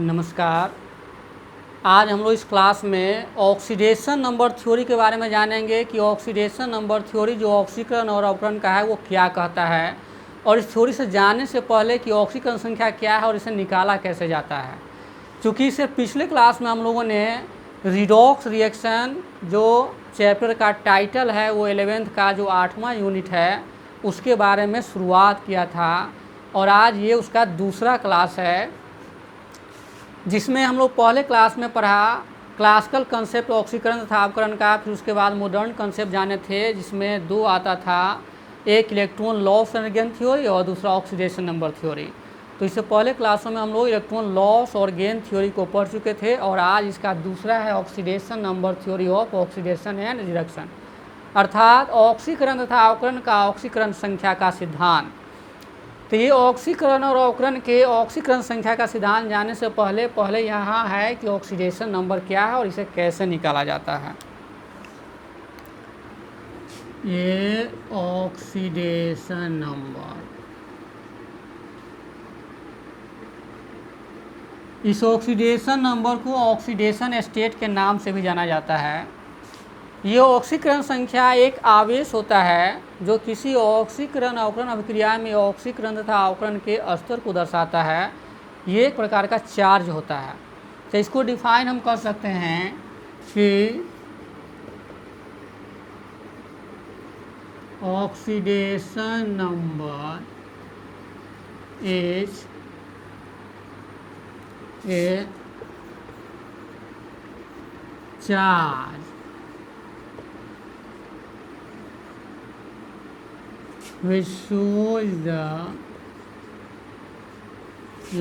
नमस्कार। आज हम लोग इस क्लास में ऑक्सीडेशन नंबर थ्योरी के बारे में जानेंगे कि ऑक्सीडेशन नंबर थ्योरी जो ऑक्सीकरण और अवकरण का है वो क्या कहता है, और इस थ्योरी से जानने से पहले कि ऑक्सीकरण संख्या क्या है और इसे निकाला कैसे जाता है। चूँकि इससे पिछले क्लास में हम लोगों ने रिडॉक्स रिएक्शन जो चैप्टर का टाइटल है वो 11th का जो 8वां यूनिट है उसके बारे में शुरुआत किया था, और आज ये उसका दूसरा क्लास है जिसमें हम लोग पहले क्लास में पढ़ा क्लासिकल कंसेप्ट ऑक्सीकरण तथा अवकरण का। फिर उसके बाद मॉडर्न कंसेप्ट जाने थे जिसमें दो आता था, एक electron loss and gain theory और दूसरा ऑक्सीडेशन नंबर थ्योरी। तो इससे पहले क्लासों में हम लोग इलेक्ट्रॉन लॉस और गेन थ्योरी को पढ़ चुके थे, और आज इसका दूसरा है oxidation number theory of oxidation and reduction, अर्थात ऑक्सीकरण तथा अवकरण का ऑक्सीकरण संख्या का सिद्धांत। तो ये ऑक्सीकरण और अवकरण के ऑक्सीकरण संख्या का सिद्धांत जानने से पहले यहाँ है कि ऑक्सीडेशन नंबर क्या है और इसे कैसे निकाला जाता है। ये ऑक्सीडेशन नंबर, इस ऑक्सीडेशन नंबर को ऑक्सीडेशन स्टेट के नाम से भी जाना जाता है। ये ऑक्सीकरण संख्या एक आवेश होता है जो किसी ऑक्सीकरण अवकरण अभिक्रिया में ऑक्सीकरण तथा अवकरण के स्तर को दर्शाता है। ये एक प्रकार का चार्ज होता है। तो इसको डिफाइन हम कर सकते हैं कि oxidation number is a charge which shows the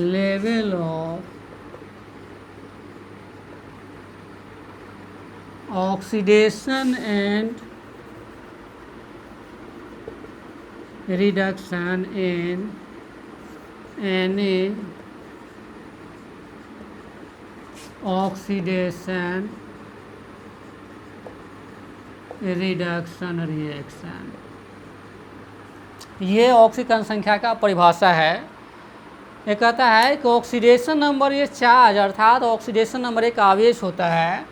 level of oxidation and reduction in any oxidation reduction reaction। ये ऑक्सीकरण संख्या का परिभाषा है। ये कहता है कि ऑक्सीडेशन नंबर ये चार्ज अर्थात ऑक्सीडेशन नंबर एक आवेश होता है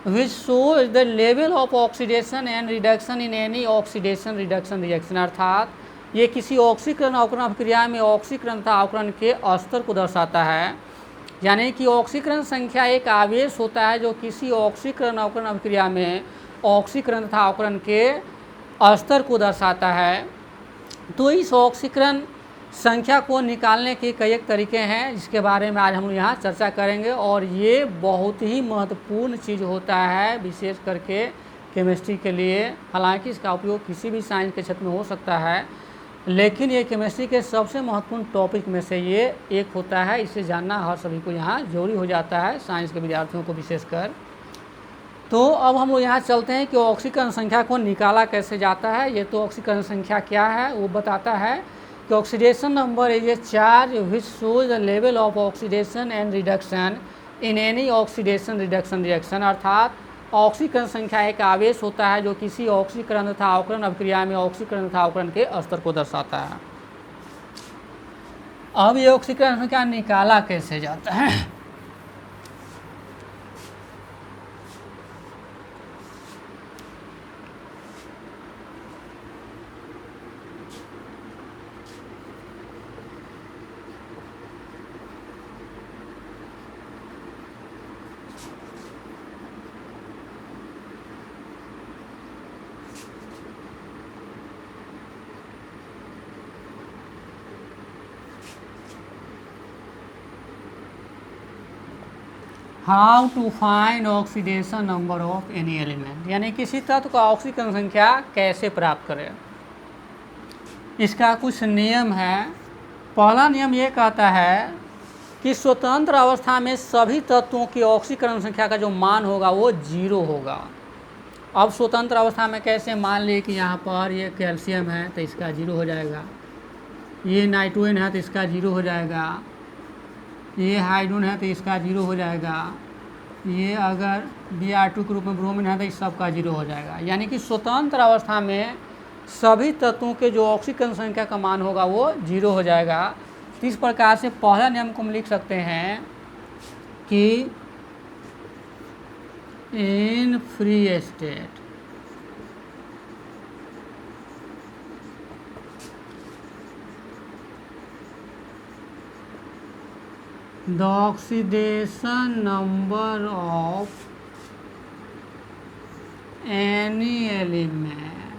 which shows the level of oxidation and reduction in any oxidation reduction reaction, अर्थात ये किसी ऑक्सीकरण अवकरण अभिक्रिया में ऑक्सीकरण तथा अवकरण के स्तर को दर्शाता है। यानी कि ऑक्सीकरण संख्या एक आवेश होता है जो किसी ऑक्सीकरण अवकरण अभिक्रिया में ऑक्सीकरण तथा अवकरण के स्तर को दर्शाता है। तो इस ऑक्सीकरण संख्या को निकालने के कई एक तरीके हैं जिसके बारे में आज हम लोग यहाँ चर्चा करेंगे, और ये बहुत ही महत्वपूर्ण चीज़ होता है विशेष करके केमिस्ट्री के लिए। हालांकि इसका उपयोग किसी भी साइंस के क्षेत्र में हो सकता है, लेकिन ये केमिस्ट्री के सबसे महत्वपूर्ण टॉपिक में से ये एक होता है। इसे जानना हर सभी को यहाँ जरूरी हो जाता है, साइंस के विद्यार्थियों को विशेषकर। तो अब हम लोग यहाँ चलते हैं कि ऑक्सीकरण संख्या को निकाला कैसे जाता है। ये तो ऑक्सीकरण संख्या क्या है वो बताता है कि oxidation number is a charge which shows the level of oxidation and reduction in any oxidation reduction reaction, अर्थात ऑक्सीकरण संख्या एक आवेश होता है जो किसी ऑक्सीकरण तथा अवकरण अभिक्रिया में ऑक्सीकरण तथा अवकरण के स्तर को दर्शाता है। अब ये ऑक्सीकरण संख्या निकाला कैसे जाता है। How to find oxidation number of any element, यानी किसी तत्व का ऑक्सीकरण संख्या कैसे प्राप्त करें। इसका कुछ नियम है। पहला नियम ये कहता है कि स्वतंत्र अवस्था में सभी तत्वों की ऑक्सीकरण संख्या का जो मान होगा वो 0 होगा। अब स्वतंत्र अवस्था में कैसे, मान लिए कि यहाँ पर ये कैल्शियम है तो इसका 0 हो जाएगा, ये नाइट्रोजन है तो इसका 0 हो जाएगा, ये हाइड्रोजन है तो इसका 0 हो जाएगा, ये अगर Br2 के रूप में ब्रोमीन है तो इस सब का 0 हो जाएगा। यानी कि स्वतंत्र अवस्था में सभी तत्वों के जो ऑक्सीकरण संख्या का मान होगा वो 0 हो जाएगा। तो इस प्रकार से पहला नियम को हम लिख सकते हैं कि in free state the oxidation number of any element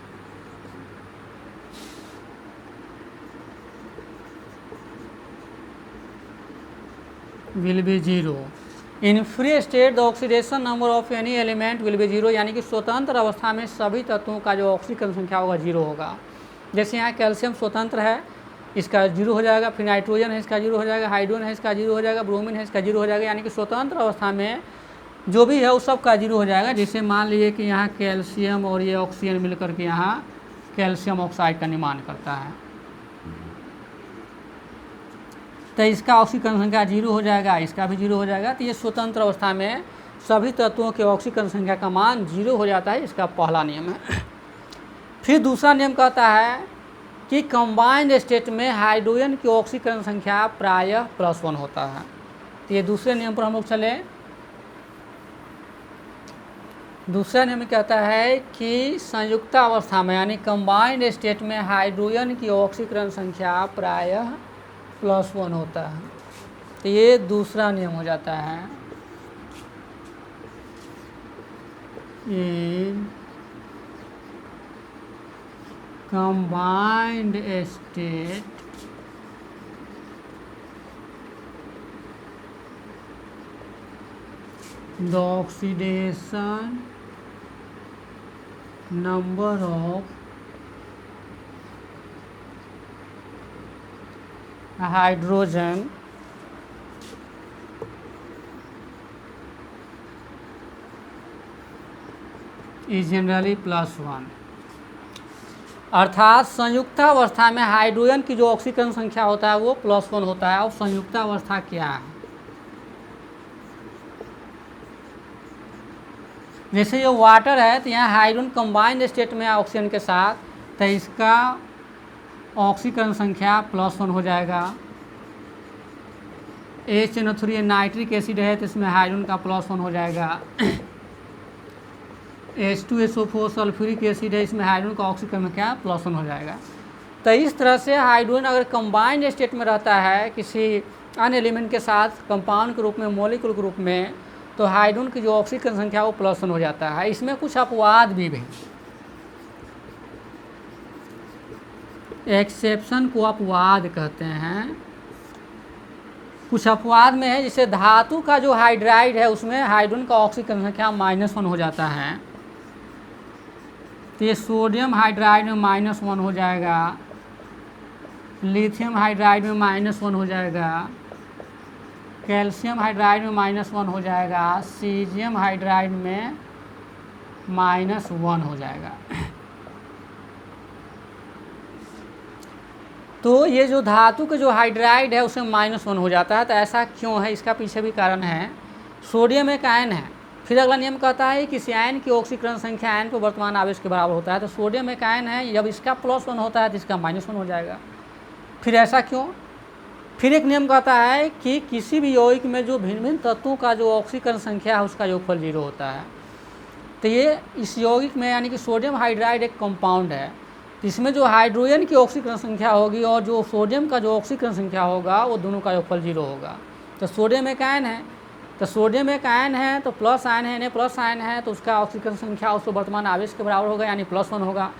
will be zero. In free state the oxidation number of any element will be zero, यानी कि स्वतंत्र अवस्था में सभी तत्वों का जो ऑक्सीकरण संख्या होगा जीरो होगा। जैसे यहाँ कैल्शियम स्वतंत्र है, इसका जीरो हो जाएगा, फिर नाइट्रोजन है इसका जीरो हो जाएगा, हाइड्रोजन है इसका जीरो हो जाएगा, ब्रोमीन है इसका जीरो हो जाएगा, यानी कि स्वतंत्र अवस्था में जो भी है वो सब का जीरो हो जाएगा। जैसे मान लीजिए कि यहाँ कैल्शियम और ये ऑक्सीजन मिलकर के यहाँ कैल्शियम ऑक्साइड का निर्माण करता है, तो इसका ऑक्सीकरण संख्या जीरो हो जाएगा, इसका भी जीरो हो जाएगा। तो ये स्वतंत्र अवस्था में सभी तत्वों के ऑक्सीकरण संख्या का मान जीरो हो जाता है, इसका पहला नियम है। फिर दूसरा नियम कहता है कि कंबाइंड स्टेट में हाइड्रोजन की ऑक्सीकरण संख्या प्रायः +1 होता है। तो ये दूसरे नियम पर हम लोग चले। दूसरा नियम कहता है कि संयुक्त अवस्था में यानी कंबाइंड स्टेट में हाइड्रोजन की ऑक्सीकरण संख्या प्रायः +1 होता है। तो ये दूसरा नियम हो जाता है। इन combined state the oxidation number of hydrogen is generally +1। अर्थात संयुक्तावस्था में हाइड्रोजन की जो ऑक्सीकरण संख्या होता है वो +1 होता है। और संयुक्तावस्था क्या है? जैसे ये वाटर है तो यहाँ हाइड्रोजन कंबाइंड स्टेट में ऑक्सीजन के साथ, तो इसका ऑक्सीकरण संख्या +1 हो जाएगा। HNO3 नाइट्रिक एसिड है तो इसमें हाइड्रोजन का +1 हो जाएगा। H2SO4 सल्फ्यूरिक एसिड है, इसमें हाइड्रोजन का ऑक्सीकरण क्या +1 हो जाएगा। तो इस तरह से हाइड्रोजन अगर कंबाइंड स्टेट में रहता है किसी अन्य एलिमेंट के साथ कंपाउंड के रूप में, मॉलिक्यूल के रूप में, तो हाइड्रोजन की जो ऑक्सीकरण संख्या वो +1 हो जाता है। इसमें कुछ अपवाद भी एक्सेप्शन को अपवाद कहते हैं। कुछ अपवाद में है, जैसे धातु का जो हाइड्राइड है उसमें हाइड्रोजन का ऑक्सीकरण संख्या -1 हो जाता है। तो ये सोडियम हाइड्राइड में -1 हो जाएगा, लिथियम हाइड्राइड में -1 हो जाएगा, कैल्शियम हाइड्राइड में -1 हो जाएगा, सीजियम हाइड्राइड में -1 हो जाएगा। तो ये जो धातु का जो हाइड्राइड है उसमें -1 हो जाता है। तो ऐसा क्यों है, इसका पीछे भी कारण है। सोडियम एक आयन है। फिर अगला नियम कहता है कि किसी आयन की ऑक्सीकरण संख्या आयन पर वर्तमान आवेश के बराबर होता है। तो सोडियम एक आयन है, जब इसका +1 होता है तो इसका -1 हो जाएगा। फिर ऐसा क्यों? फिर एक नियम कहता है कि किसी भी यौगिक में जो भिन्न भिन्न तत्वों का जो ऑक्सीकरण संख्या है उसका योगफल 0 होता है। तो ये इस यौगिक में यानी कि सोडियम हाइड्राइड एक कंपाउंड है, इसमें जो हाइड्रोजन की ऑक्सीकरण संख्या होगी और जो सोडियम का जो ऑक्सीकरण संख्या होगा वो दोनों का योगफल 0 होगा। तो सोडियम एक आयन है, तो सोडियम एक आयन है तो प्लस आयन है, प्लस आयन है तो उसका ऑक्सीकरण संख्या उसको वर्तमान आवेश के बराबर होगा यानी +1 होगा।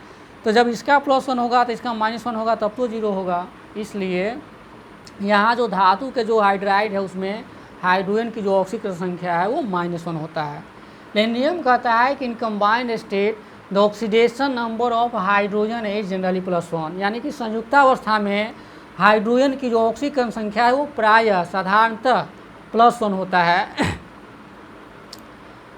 तो जब इसका +1 होगा तो इसका -1 होगा, तब तो 0 होगा। इसलिए यहाँ जो धातु के जो हाइड्राइड है उसमें हाइड्रोजन की जो ऑक्सीकरण संख्या है वो -1 होता है। लेकिन नियम कहता है कि in combined state the oxidation number of hydrogen is generally +1, यानी कि संयुक्तावस्था में हाइड्रोजन की जो ऑक्सीकरण संख्या है वो प्रायः साधारणतः +1 होता है।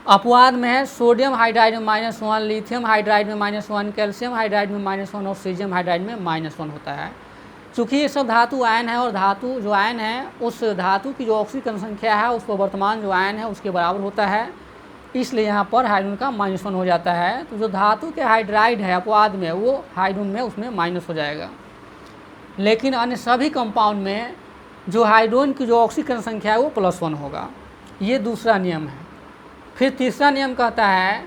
अपवाद में है सोडियम हाइड्राइड में -1, लिथियम हाइड्राइड में -1, कैल्शियम हाइड्राइड में -1 और सीजियम हाइड्राइड में -1 होता है। चूँकि ये सब धातु आयन है और धातु जो आयन है उस धातु की जो ऑक्सीकरण संख्या है उसको वर्तमान जो आयन है उसके बराबर होता है, इसलिए यहाँ पर हाइड्रोजन का -1 हो जाता है। तो जो धातु के हाइड्राइड है अपवाद में वो हाइड्रोजन में उसमें माइनस हो जाएगा। लेकिन अन्य सभी कंपाउंड में जो हाइड्रोजन की जो ऑक्सीकरण संख्या है वो +1 होगा। ये दूसरा नियम है। फिर तीसरा नियम कहता है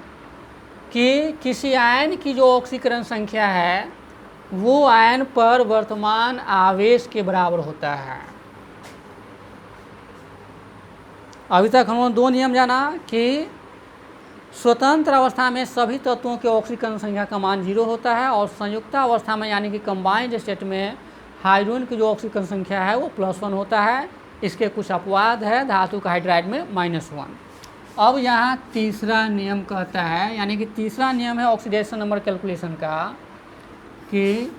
कि किसी आयन की जो ऑक्सीकरण संख्या है वो आयन पर वर्तमान आवेश के बराबर होता है। अभी तक हम लोगों ने दो नियम जाना कि स्वतंत्र अवस्था में सभी तत्वों के ऑक्सीकरण संख्या का मान 0 होता है और संयुक्त अवस्था में यानी कि कंबाइंड स्टेट में हाइड्रोजन की जो ऑक्सीकरण संख्या है वो +1 होता है। इसके कुछ अपवाद है, धातु का हाइड्राइड में -1। अब यहाँ तीसरा नियम कहता है, यानी कि तीसरा नियम है ऑक्सीडेशन नंबर कैलकुलेशन का, कि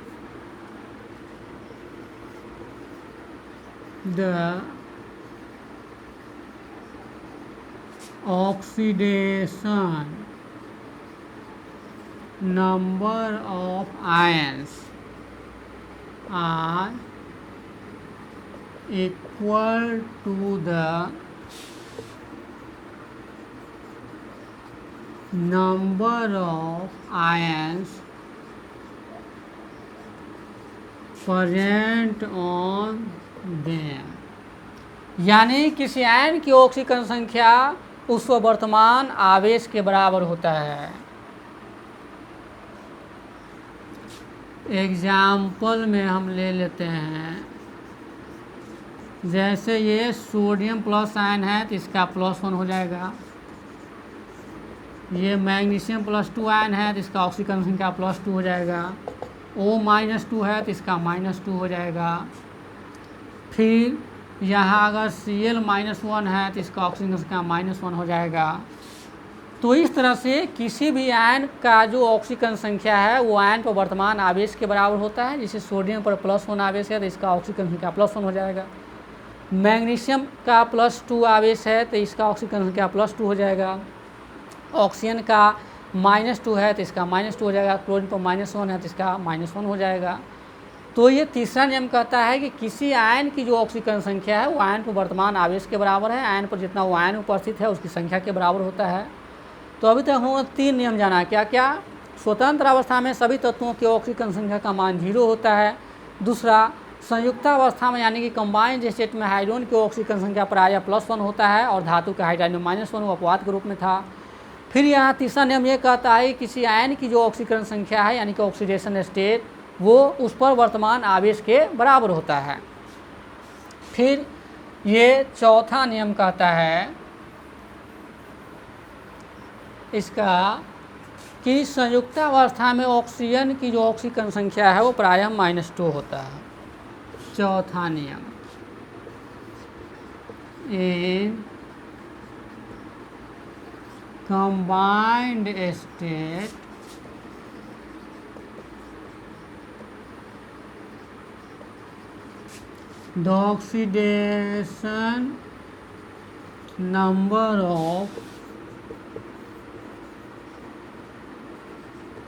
the oxidation number of ions are equal to the number of ions present on them. यानी किसी आयन की ऑक्सीकरण संख्या उस वर्तमान आवेश के बराबर होता है। एग्जाम्पल में हम ले लेते हैं, जैसे ये सोडियम प्लस आयन है तो इसका +1 हो जाएगा। ये मैग्नीशियम +2 आयन है तो इसका ऑक्सीकरण संख्या +2 हो जाएगा। O-2 है तो इसका -2 हो जाएगा। फिर यहाँ अगर Cl-1 है तो इसका ऑक्सीजन संख्या -1 हो जाएगा। तो इस तरह से किसी भी आयन का जो ऑक्सीकरण संख्या है वो आयन पर वर्तमान आवेश के बराबर होता है। जैसे सोडियम पर +1 आवेश है तो इसका ऑक्सीकरण संख्या +1 हो जाएगा। मैग्नीशियम का +2 आवेश है तो इसका ऑक्सीकरण संख्या +2 हो जाएगा। ऑक्सीजन का -2 है तो इसका -2 हो जाएगा। क्लोरीन पर -1 है तो इसका -1 हो जाएगा। तो ये तीसरा नियम कहता है कि किसी आयन की जो ऑक्सीकरण संख्या है वो आयन पर वर्तमान आवेश के बराबर है। आयन पर जितना वो आयन उपस्थित है उसकी संख्या के बराबर होता है। तो अभी तक हम 3 नियम जाना, क्या क्या? स्वतंत्र अवस्था में सभी तत्वों की ऑक्सीकरण संख्या का मान 0 होता है। दूसरा, संयुक्त अवस्था में यानी कि कंबाइंड स्टेट में हाइड्रोजन की ऑक्सीकरण संख्या प्रायः +1 होता है और धातु के हाइड्राइड में -1 वो अपवाद के रूप में था। फिर यहाँ तीसरा नियम ये कहता है किसी आयन की जो ऑक्सीकरण संख्या है यानी कि ऑक्सीडेशन स्टेट वो उस पर वर्तमान आवेश के बराबर होता है। फिर ये चौथा नियम कहता है इसका कि संयुक्त अवस्था में ऑक्सीजन की जो ऑक्सीकरण संख्या है वो प्रायः -2 होता है। चौथा नियम, इन combined state the oxidation number of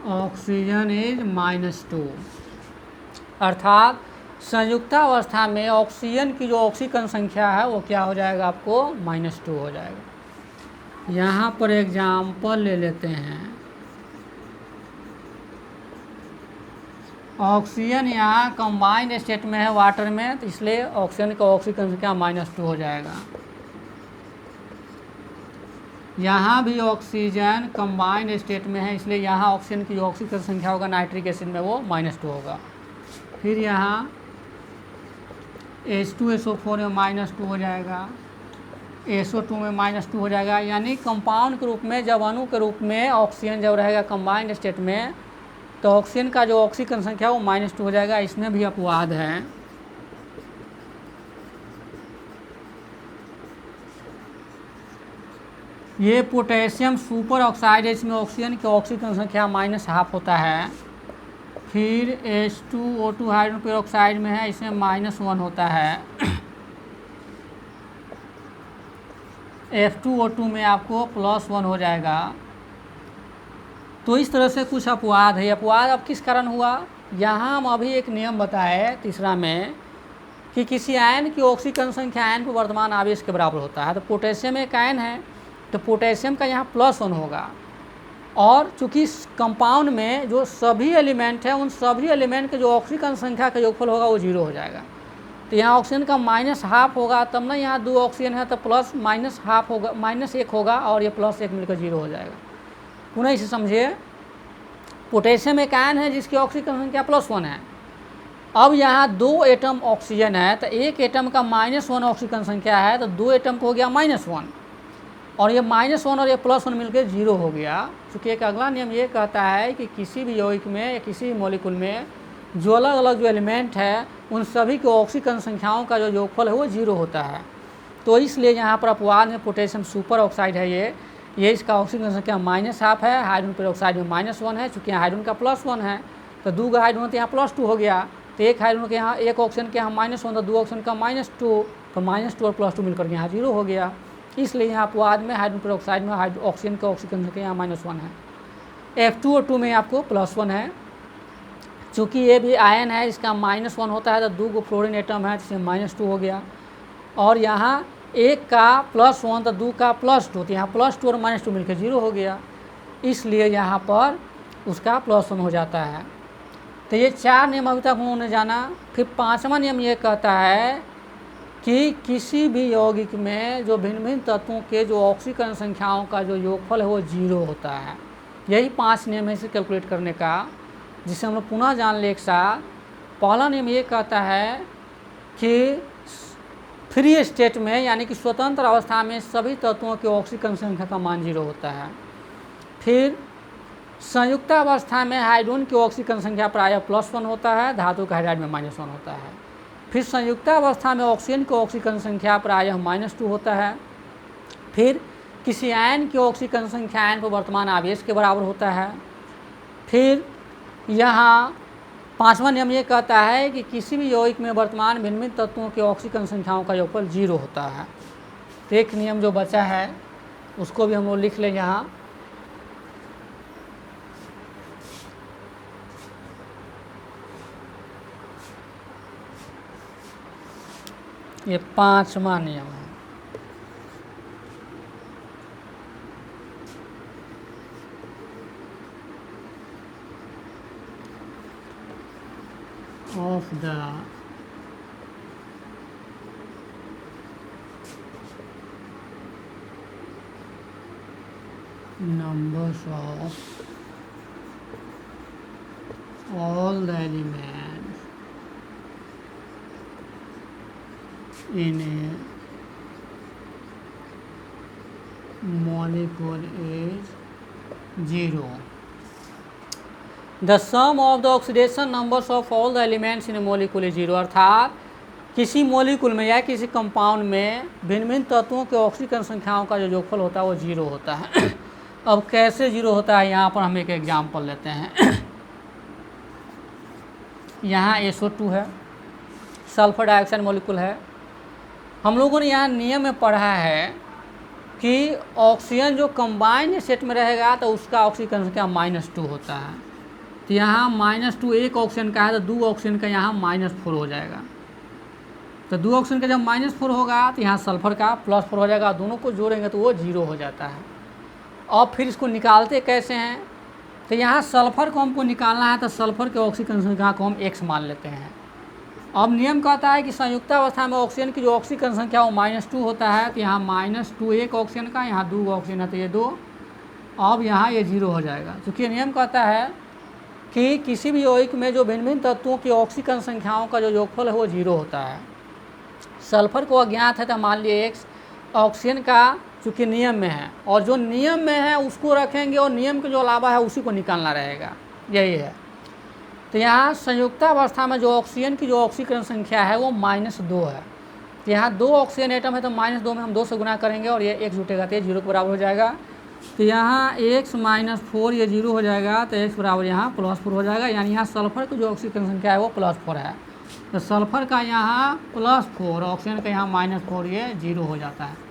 oxygen is -2। अर्थात संयुक्त अवस्था में ऑक्सीजन की जो ऑक्सीकरण संख्या है वो क्या हो जाएगा, आपको -2 हो जाएगा। यहाँ पर एग्जाम्पल ले लेते हैं। ऑक्सीजन यहाँ कंबाइंड स्टेट में है वाटर में, तो इसलिए ऑक्सीजन का ऑक्सीकरण संख्या -2 हो जाएगा। यहाँ भी ऑक्सीजन कंबाइंड स्टेट में है, इसलिए यहाँ ऑक्सीजन की जो ऑक्सीकरण संख्या होगा नाइट्रिक एसिड में वो -2 होगा। फिर यहाँ H2SO4 में -2 हो जाएगा, SO2 में -2 हो जाएगा। यानी कंपाउंड के रूप में जब अणु के रूप में ऑक्सीजन जब रहेगा कंबाइंड स्टेट में तो ऑक्सीजन का जो ऑक्सीकरण संख्या वो -2 हो जाएगा। इसमें भी अपवाद है। ये पोटेशियम सुपर ऑक्साइड है, इसमें ऑक्सीजन की ऑक्सीकरण संख्या -1/2 होता है। फिर H2O2 हाइड्रोजन पेरोक्साइड में है, इसमें -1 होता है। F2O2 में आपको +1 हो जाएगा। तो इस तरह से कुछ अपवाद है। अपवाद अब किस कारण हुआ, यहाँ हम अभी एक नियम बताए तीसरा में कि किसी आयन की ऑक्सीकरण संख्या आयन पर वर्तमान आवेश के बराबर होता है। तो पोटेशियम एक आयन है तो पोटेशियम का यहाँ +1 होगा। और चूँकि कंपाउंड में जो सभी एलिमेंट हैं उन सभी एलिमेंट के जो ऑक्सीकरण संख्या का योगफल होगा वो 0 हो जाएगा। तो यहाँ ऑक्सीजन का माइनस हाफ होगा, तब ना यहाँ 2 ऑक्सीजन है तो प्लस माइनस हाफ होगा, -1 होगा और ये +1 मिलकर 0 हो जाएगा। पुनः इसे समझिए, पोटेशियम एक आयन है जिसकी ऑक्सीजन संख्या +1 है। अब यहाँ 2 एटम ऑक्सीजन है तो एक एटम का -1 ऑक्सीजन संख्या है तो 2 एटम को हो गया -1 और ये -1 और ये +1 मिलकर 0 हो गया। क्योंकि एक अगला नियम ये कहता है कि किसी भी यौगिक में या किसी भी मॉलिक्यूल में जो अलग अलग जो एलिमेंट है उन सभी के ऑक्सीजन संख्याओं का जो योगफल है वो 0 होता है। तो इसलिए यहाँ पर अपवाद में पोटेशियम सुपर ऑक्साइड है, ये इसका ऑक्सीजन संख्या -½ है, हाइड्रोजन पेरोक्साइड में -1 है। चूँकि यहाँ हाइड्रोजन का +1 है तो 2 का हाइड्रोजन तो यहाँ +2 हो गया, तो एक हाइड्रोजन के यहाँ एक ऑक्सीजन के यहाँ -1 तो 2 ऑक्सीजन का -2, तो -2 और +2 मिलकर के यहाँ 0 हो गया। इसलिए यहाँ अपवाद में हाइड्रोजन पेरोक्साइड में ऑक्सीजन का ऑक्सीजन संख्या यहाँ -1 है। F2O2 में आपको +1 है। चूँकि ये भी आयन है, इसका -1 होता है तो 2 गो फ्लोरीन एटम है जिससे -2 हो गया। और यहाँ एक का +1 तो 2 का +2, तो यहाँ +2 और -2 मिलकर 0 हो गया। इसलिए यहाँ पर उसका +1 हो जाता है। तो ये 4 नियम अभी तक उन्होंने जाना। फिर 5वां नियम ये कहता है कि किसी भी यौगिक में जो भिन्न भिन्न तत्वों के जो ऑक्सीकरण संख्याओं का जो योगफल है वो 0 होता है। यही 5 नियम है इसे कैलकुलेट करने का, जिसे हम लोग पुनः जान ले एक साथ। पहला नियम ये कहता है कि फ्री स्टेट में यानी कि स्वतंत्र अवस्था में सभी तत्वों के ऑक्सीकरण संख्या का मान 0 होता है। फिर संयुक्त अवस्था में हाइड्रोजन की ऑक्सीकरण संख्या प्रायः +1 होता है, धातु का हाइड्राइड में -1 होता है। फिर संयुक्त अवस्था में ऑक्सीजन की ऑक्सीकरण संख्या प्रायः -2 होता है। फिर किसी आयन की ऑक्सीकरण संख्या आयन पर वर्तमान आवेश के बराबर होता है। फिर यहाँ 5वां नियम ये कहता है कि किसी भी यौगिक में वर्तमान भिन्न भिन्न तत्वों के ऑक्सीकरण संख्याओं का योगफल 0 होता है। तो एक नियम जो बचा है उसको भी हम लोग लिख लें यहाँ। ये 5वां नियम है। Of the numbers of all the elements in a molecule is 0. The sum of the oxidation numbers of all the elements in a molecule is 0। अर्थात किसी मॉलिक्यूल में या किसी कंपाउंड में भिन्न भिन्न तत्वों के ऑक्सीकरण संख्याओं का जो योगफल होता है वो 0 होता है। अब कैसे 0 होता है, यहाँ पर हम एक एग्जाम्पल लेते हैं। यहाँ SO2 है, सल्फर डाइऑक्साइड मॉलिक्यूल है। हम लोगों ने यहाँ नियम में पढ़ा है कि ऑक्सीजन जो कंबाइंड स्टेट में रहेगा तो उसका ऑक्सीकरण संख्या -2 होता है। तो यहाँ -2 एक ऑक्सीजन का है तो 2 ऑक्सीजन का यहाँ -4 हो जाएगा। तो 2 ऑक्सीजन का जब -4 होगा तो यहाँ सल्फर का +4 हो जाएगा। दोनों को जोड़ेंगे तो वो 0 हो जाता है। और फिर इसको निकालते कैसे हैं, तो यहाँ सल्फर को हमको निकालना है तो सल्फर के ऑक्सीकरण संख्या को हम x मान लेते हैं। अब नियम कहता है कि संयुक्त अवस्था में ऑक्सीजन की जो ऑक्सीकरण संख्या वो -2 होता है। तो यहाँ -2 एक ऑक्सीजन का, यहाँ 2 ऑक्सीजन है तो ये 2, अब यहाँ ये 0 हो जाएगा। क्योंकि नियम कहता है कि किसी भी यौगिक में जो भिन्न भिन्न तत्वों की ऑक्सीकरण संख्याओं का जो योगफल है वो 0 होता है। सल्फर को अज्ञात है तो मान लिए x, ऑक्सीजन का चूँकि नियम में है और जो नियम में है उसको रखेंगे और नियम के जो अलावा है उसी को निकालना रहेगा, यही है। तो यहाँ संयुक्त अवस्था में जो ऑक्सीजन की जो ऑक्सीकरण संख्या है वो -2 है। तो यहाँ 2 ऑक्सीजन एटम है तो -2 में हम 2 से गुना करेंगे और ये x जुटेगा तो ये 0 के बराबर हो जाएगा। तो यहाँ x -4 ये 0 हो जाएगा तो x बराबर यहाँ +4 हो जाएगा। यानी यहाँ सल्फर की जो ऑक्सीकरण संख्या है वो +4 है। तो सल्फर का यहाँ +4, ऑक्सीजन का यहाँ -4, ये 0 हो जाता है।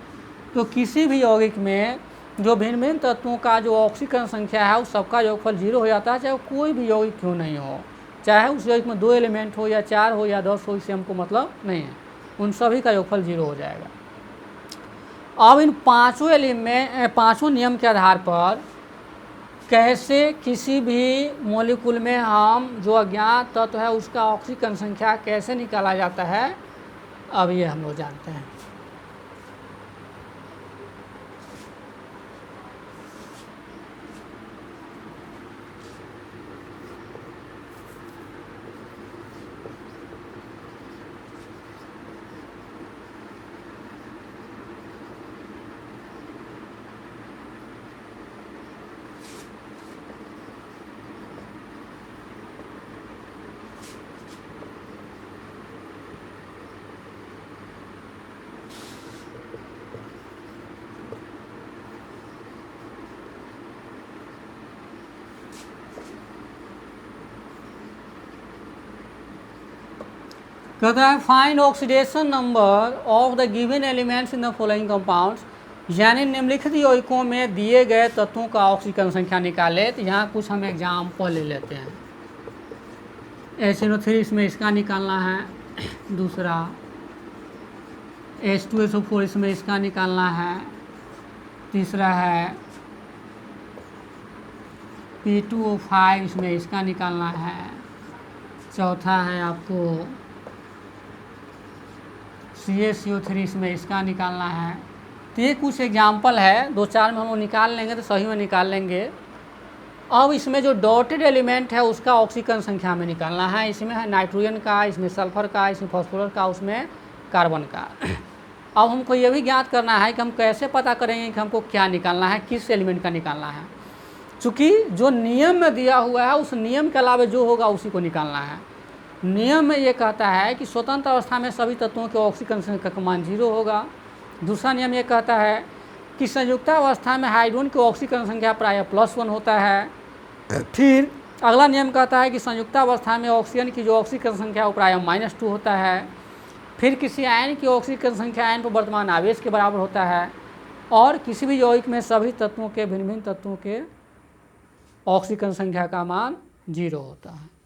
तो किसी भी यौगिक में जो भिन्न भिन्न तत्वों का जो ऑक्सीकरण संख्या है उस सबका योगफल 0 हो जाता है, चाहे कोई भी यौगिक क्यों नहीं हो, चाहे उस यौगिक में 2 एलिमेंट हो या 4 हो या 10 हो, इससे हमको मतलब नहीं है, उन सभी का योगफल 0 हो जाएगा। अब इन पाँचों नियम के आधार पर कैसे किसी भी मॉलिक्यूल में हम जो अज्ञात तत्व है उसका ऑक्सीकरण संख्या कैसे निकाला जाता है अब ये हम लोग जानते हैं। कहता है find oxidation number of the given elements in the following compounds, यानी निम्नलिखित यौगिकों में दिए गए तत्वों का ऑक्सीकरण संख्या निकाले। तो यहाँ कुछ हम एग्जाम्पल ले लेते हैं। SNO3 इसमें इसका निकालना है, दूसरा H2SO4 इसमें इसका निकालना है, तीसरा है P2O5 इसमें इसका निकालना है, चौथा है आपको CaCO3 इसमें इसका निकालना है। तो ये कुछ एग्जाम्पल है, 2-4 में हम लोग निकाल लेंगे तो सही में निकाल लेंगे। अब इसमें जो डॉटेड एलिमेंट है उसका ऑक्सीकरण संख्या में निकालना है। इसमें है नाइट्रोजन का, इसमें सल्फर का, इसमें फॉस्फोरस का, उसमें कार्बन का। अब हमको ये भी ज्ञात करना है कि हम कैसे पता करेंगे कि हमको क्या निकालना है, किस एलिमेंट का निकालना है। चूँकि जो नियम में दिया हुआ है उस नियम के अलावा जो होगा उसी को निकालना है। नियम में ये कहता है कि स्वतंत्र अवस्था में सभी तत्वों के ऑक्सीकरण संख्या का मान 0 होगा। दूसरा नियम ये कहता है कि संयुक्तावस्था में हाइड्रोजन की ऑक्सीकरण संख्या प्रायः +1 होता है। फिर अगला नियम कहता है कि संयुक्तावस्था में ऑक्सीजन की जो ऑक्सीकरण संख्या वो प्रायः -2 होता है। फिर किसी आयन की ऑक्सीकरण संख्या आयन पर वर्तमान आवेश के बराबर होता है। और किसी भी यौगिक में सभी तत्वों के भिन्न भिन्न तत्वों के ऑक्सीकरण संख्या का मान 0 होता है।